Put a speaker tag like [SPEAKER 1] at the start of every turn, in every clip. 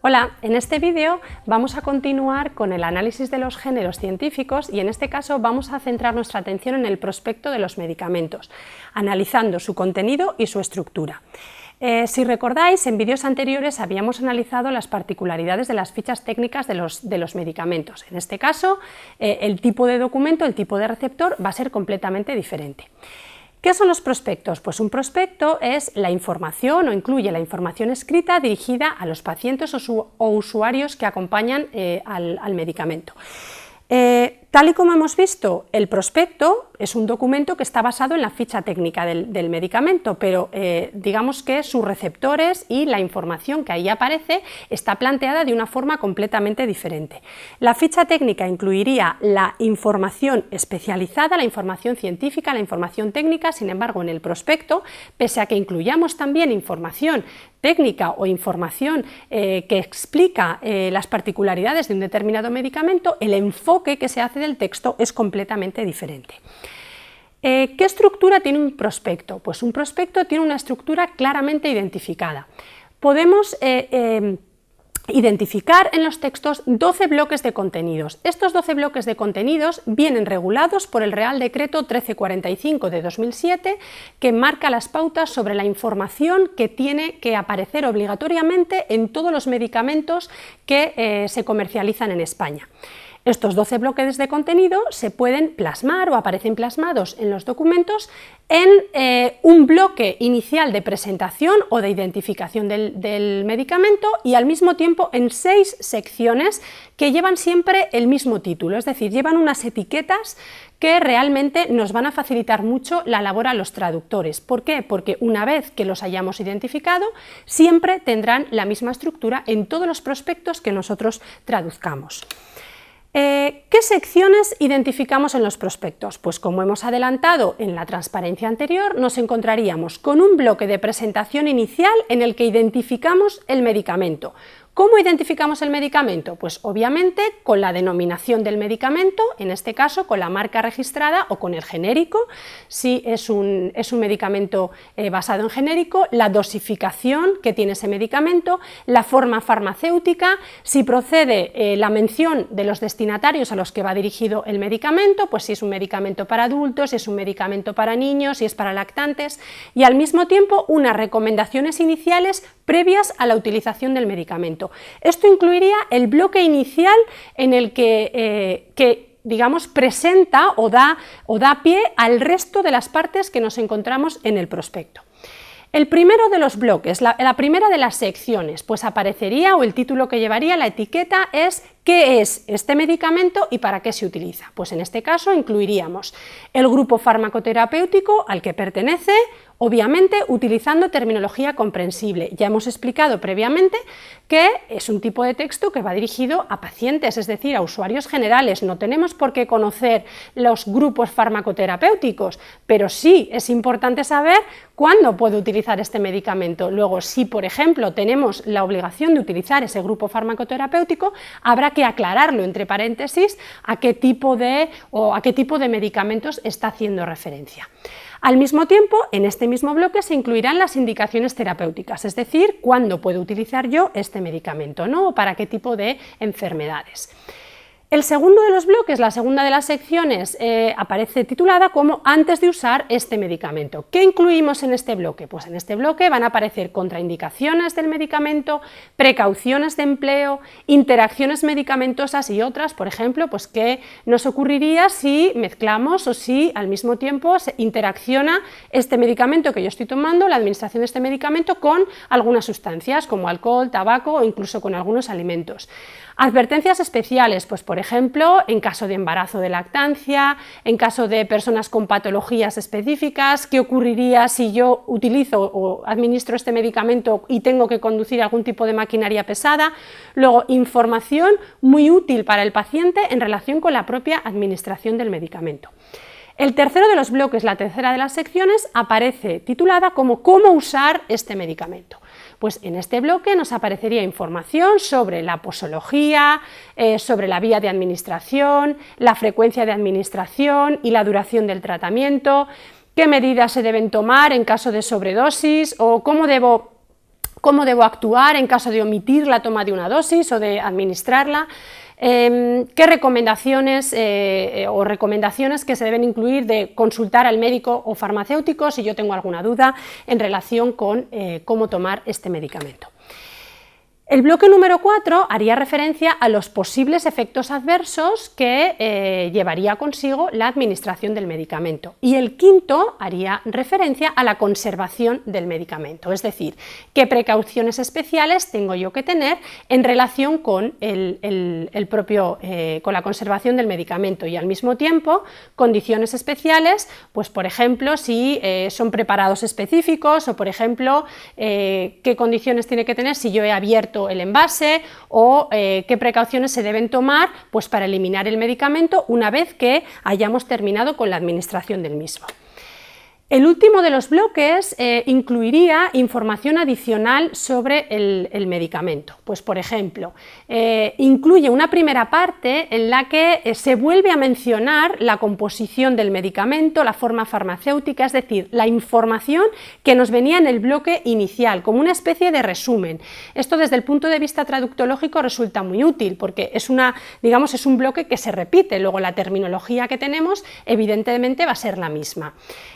[SPEAKER 1] Hola, en este vídeo vamos a continuar con el análisis de los géneros científicos y en este caso vamos a centrar nuestra atención en el prospecto de los medicamentos, analizando su contenido y su estructura. Si recordáis, en vídeos anteriores habíamos analizado las particularidades de las fichas técnicas de los medicamentos. En este caso, el tipo de documento, el tipo de receptor va a ser completamente diferente. ¿Qué son los prospectos? Pues un prospecto es la información o incluye la información escrita dirigida a los pacientes o usuarios que acompañan al medicamento. Tal y como hemos visto, el prospecto es un documento que está basado en la ficha técnica del medicamento, pero digamos que sus receptores y la información que ahí aparece está planteada de una forma completamente diferente. La ficha técnica incluiría la información especializada, la información científica, la información técnica. Sin embargo, en el prospecto, pese a que incluyamos también información técnica o información que explica las particularidades de un determinado medicamento, el enfoque que se hace del texto es completamente diferente. ¿Qué estructura tiene un prospecto? Pues un prospecto tiene una estructura claramente identificada. Podemos identificar en los textos 12 bloques de contenidos. Estos 12 bloques de contenidos vienen regulados por el Real Decreto 1345 de 2007, que marca las pautas sobre la información que tiene que aparecer obligatoriamente en todos los medicamentos que se comercializan en España. Estos 12 bloques de contenido se pueden plasmar o aparecen plasmados en los documentos en un bloque inicial de presentación o de identificación del medicamento y al mismo tiempo en 6 secciones que llevan siempre el mismo título, es decir, llevan unas etiquetas que realmente nos van a facilitar mucho la labor a los traductores. ¿Por qué? Porque una vez que los hayamos identificado, siempre tendrán la misma estructura en todos los prospectos que nosotros traduzcamos. ¿Qué secciones identificamos en los prospectos? Pues como hemos adelantado en la transparencia anterior, nos encontraríamos con un bloque de presentación inicial en el que identificamos el medicamento. ¿Cómo identificamos el medicamento? Pues obviamente con la denominación del medicamento, en este caso con la marca registrada o con el genérico, si es un medicamento basado en genérico, la dosificación que tiene ese medicamento, la forma farmacéutica, si procede la mención de los destinatarios a los que va dirigido el medicamento, pues si es un medicamento para adultos, si es un medicamento para niños, si es para lactantes, y al mismo tiempo unas recomendaciones iniciales previas a la utilización del medicamento. Esto incluiría el bloque inicial en el que digamos, presenta o da pie al resto de las partes que nos encontramos en el prospecto. El primero de los bloques, la primera de las secciones, pues aparecería, o el título que llevaría la etiqueta es ¿qué es este medicamento y para qué se utiliza? Pues en este caso incluiríamos el grupo farmacoterapéutico al que pertenece, obviamente utilizando terminología comprensible. Ya hemos explicado previamente que es un tipo de texto que va dirigido a pacientes, es decir, a usuarios generales. No tenemos por qué conocer los grupos farmacoterapéuticos, pero sí es importante saber cuándo puedo utilizar este medicamento. Luego, si por ejemplo tenemos la obligación de utilizar ese grupo farmacoterapéutico, habrá que aclararlo entre paréntesis a qué tipo de medicamentos está haciendo referencia. Al mismo tiempo, en este mismo bloque se incluirán las indicaciones terapéuticas, es decir, cuándo puedo utilizar yo este medicamento, ¿no? O para qué tipo de enfermedades. El segundo de los bloques, la segunda de las secciones, aparece titulada como antes de usar este medicamento. ¿Qué incluimos en este bloque? Pues en este bloque van a aparecer contraindicaciones del medicamento, precauciones de empleo, interacciones medicamentosas y otras, por ejemplo, pues qué nos ocurriría si mezclamos o si al mismo tiempo se interacciona este medicamento que yo estoy tomando, la administración de este medicamento, con algunas sustancias como alcohol, tabaco o incluso con algunos alimentos. Advertencias especiales, pues por ejemplo, en caso de embarazo de lactancia, en caso de personas con patologías específicas, qué ocurriría si yo utilizo o administro este medicamento y tengo que conducir algún tipo de maquinaria pesada. Luego, información muy útil para el paciente en relación con la propia administración del medicamento. El tercero de los bloques, la tercera de las secciones, aparece titulada como ¿cómo usar este medicamento? Pues en este bloque nos aparecería información sobre la posología, sobre la vía de administración, la frecuencia de administración y la duración del tratamiento, qué medidas se deben tomar en caso de sobredosis o cómo debo cómo debo actuar en caso de omitir la toma de una dosis o de administrarla, qué recomendaciones o recomendaciones que se deben incluir de consultar al médico o farmacéutico si yo tengo alguna duda en relación con cómo tomar este medicamento. El bloque número 4 haría referencia a los posibles efectos adversos que llevaría consigo la administración del medicamento, y el quinto haría referencia a la conservación del medicamento, es decir, qué precauciones especiales tengo yo que tener en relación con con la conservación del medicamento, y al mismo tiempo condiciones especiales, pues por ejemplo si son preparados específicos, o por ejemplo qué condiciones tiene que tener si yo he abierto el envase, o qué precauciones se deben tomar pues para eliminar el medicamento una vez que hayamos terminado con la administración del mismo. El último de los bloques incluiría información adicional sobre el medicamento. Pues, por ejemplo, incluye una primera parte en la que se vuelve a mencionar la composición del medicamento, la forma farmacéutica, es decir, la información que nos venía en el bloque inicial, como una especie de resumen. Esto desde el punto de vista traductológico resulta muy útil porque es un bloque que se repite, luego la terminología que tenemos evidentemente va a ser la misma.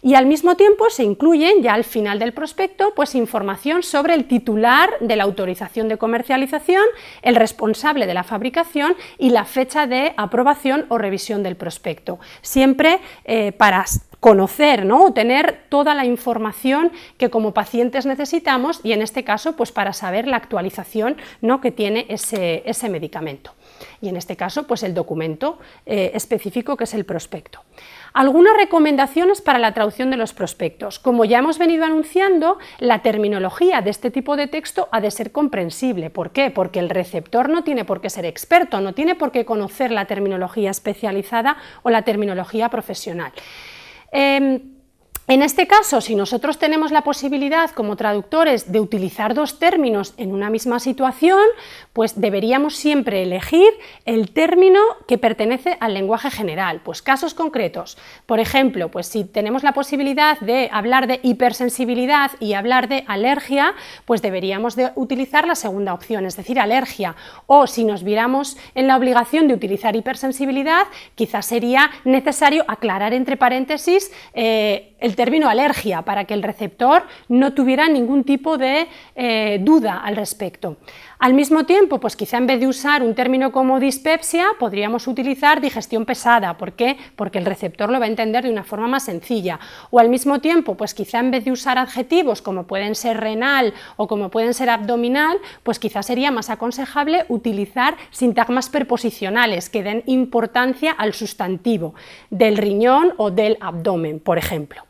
[SPEAKER 1] Y al mismo tiempo se incluyen ya al final del prospecto pues información sobre el titular de la autorización de comercialización, el responsable de la fabricación y la fecha de aprobación o revisión del prospecto, siempre para conocer, ¿no?, o tener toda la información que como pacientes necesitamos, y en este caso pues para saber la actualización, ¿no?, que tiene ese medicamento, y en este caso pues el documento específico que es el prospecto. Algunas recomendaciones para la traducción de los prospectos. Como ya hemos venido anunciando, la terminología de este tipo de texto ha de ser comprensible. ¿Por qué? Porque el receptor no tiene por qué ser experto, no tiene por qué conocer la terminología especializada o la terminología profesional. En este caso, si nosotros tenemos la posibilidad como traductores de utilizar dos términos en una misma situación, pues deberíamos siempre elegir el término que pertenece al lenguaje general. Pues casos concretos, por ejemplo, pues si tenemos la posibilidad de hablar de hipersensibilidad y hablar de alergia, pues deberíamos de utilizar la segunda opción, es decir, alergia, o si nos viéramos en la obligación de utilizar hipersensibilidad, quizás sería necesario aclarar entre paréntesis el término alergia para que el receptor no tuviera ningún tipo de duda al respecto. Al mismo tiempo, pues quizá en vez de usar un término como dispepsia, podríamos utilizar digestión pesada. ¿Por qué? Porque el receptor lo va a entender de una forma más sencilla. O al mismo tiempo, pues quizá en vez de usar adjetivos como pueden ser renal o como pueden ser abdominal, pues quizá sería más aconsejable utilizar sintagmas preposicionales que den importancia al sustantivo del riñón o del abdomen, por ejemplo.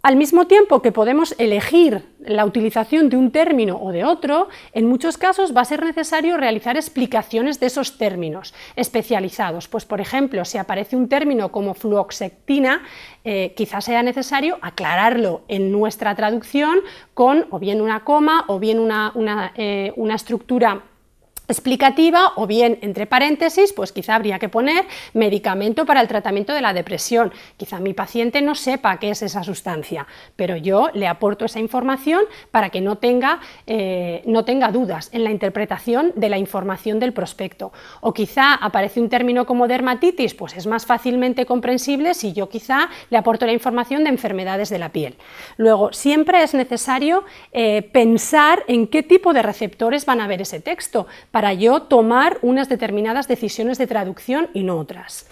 [SPEAKER 1] Al mismo tiempo que podemos elegir la utilización de un término o de otro, en muchos casos va a ser necesario realizar explicaciones de esos términos especializados. Pues, por ejemplo, si aparece un término como fluoxetina, quizás sea necesario aclararlo en nuestra traducción con o bien una coma o bien una estructura explicativa, o bien entre paréntesis, pues quizá habría que poner medicamento para el tratamiento de la depresión. Quizá mi paciente no sepa qué es esa sustancia, pero yo le aporto esa información para que no tenga dudas en la interpretación de la información del prospecto. O quizá aparece un término como dermatitis, pues es más fácilmente comprensible si yo quizá le aporto la información de enfermedades de la piel. Luego, siempre es necesario pensar en qué tipo de receptores van a ver ese texto, para yo tomar unas determinadas decisiones de traducción y no otras.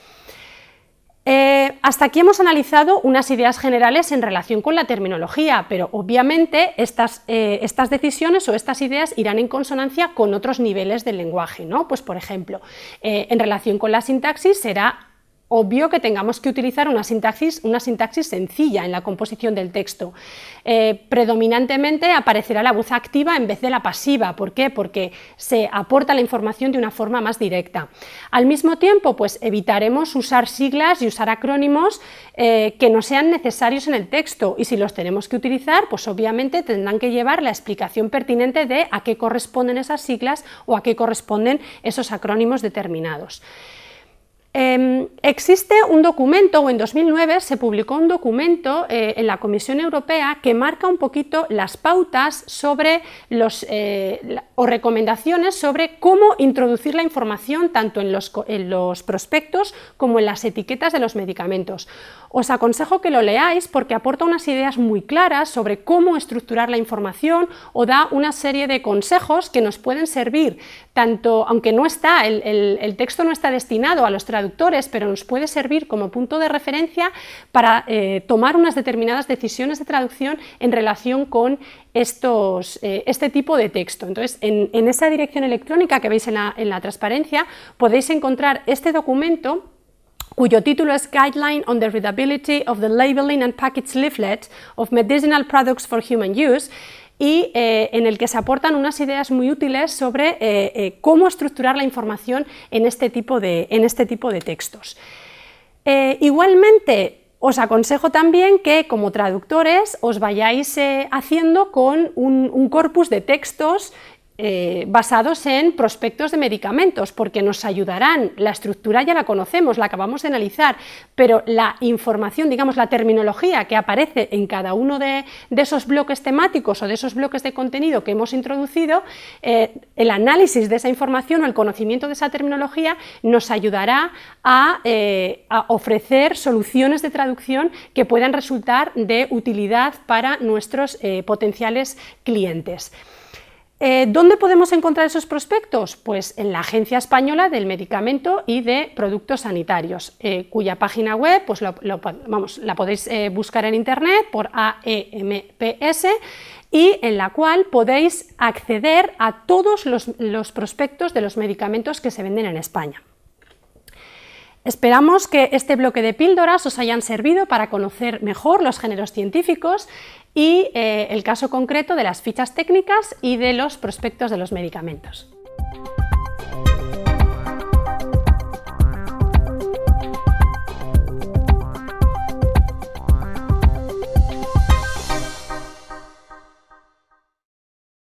[SPEAKER 1] Hasta aquí hemos analizado unas ideas generales en relación con la terminología, pero obviamente estas decisiones o estas ideas irán en consonancia con otros niveles del lenguaje, ¿no? Pues, por ejemplo, en relación con la sintaxis será obvio que tengamos que utilizar una sintaxis sencilla en la composición del texto. Predominantemente aparecerá la voz activa en vez de la pasiva. ¿Por qué? Porque se aporta la información de una forma más directa. Al mismo tiempo, pues evitaremos usar siglas y usar acrónimos que no sean necesarios en el texto, y si los tenemos que utilizar, pues obviamente tendrán que llevar la explicación pertinente de a qué corresponden esas siglas o a qué corresponden esos acrónimos determinados. Existe un documento, o en 2009 se publicó un documento en la Comisión Europea que marca un poquito las pautas sobre o recomendaciones sobre cómo introducir la información tanto en los prospectos como en las etiquetas de los medicamentos. Os aconsejo que lo leáis porque aporta unas ideas muy claras sobre cómo estructurar la información o da una serie de consejos que nos pueden servir, tanto, aunque no está, el texto no está destinado a los traductores, pero nos puede servir como punto de referencia para tomar unas determinadas decisiones de traducción en relación con este tipo de texto. Entonces, en esa dirección electrónica que veis en la transparencia podéis encontrar este documento, cuyo título es Guideline on the Readability of the Labeling and Package Leaflet of Medicinal Products for Human Use, y en el que se aportan unas ideas muy útiles sobre cómo estructurar la información en este tipo de textos. Igualmente, os aconsejo también que como traductores os vayáis haciendo con un corpus de textos basados en prospectos de medicamentos, porque nos ayudarán. La estructura ya la conocemos, la acabamos de analizar, pero la información, digamos la terminología que aparece en cada uno de esos bloques temáticos o de esos bloques de contenido que hemos introducido, el análisis de esa información o el conocimiento de esa terminología nos ayudará a ofrecer soluciones de traducción que puedan resultar de utilidad para nuestros potenciales clientes. ¿Dónde podemos encontrar esos prospectos? Pues en la Agencia Española del Medicamento y de Productos Sanitarios, cuya página web pues la podéis buscar en internet por AEMPS, y en la cual podéis acceder a todos los prospectos de los medicamentos que se venden en España. Esperamos que este bloque de píldoras os hayan servido para conocer mejor los géneros científicos y el caso concreto de las fichas técnicas y de los prospectos de los medicamentos.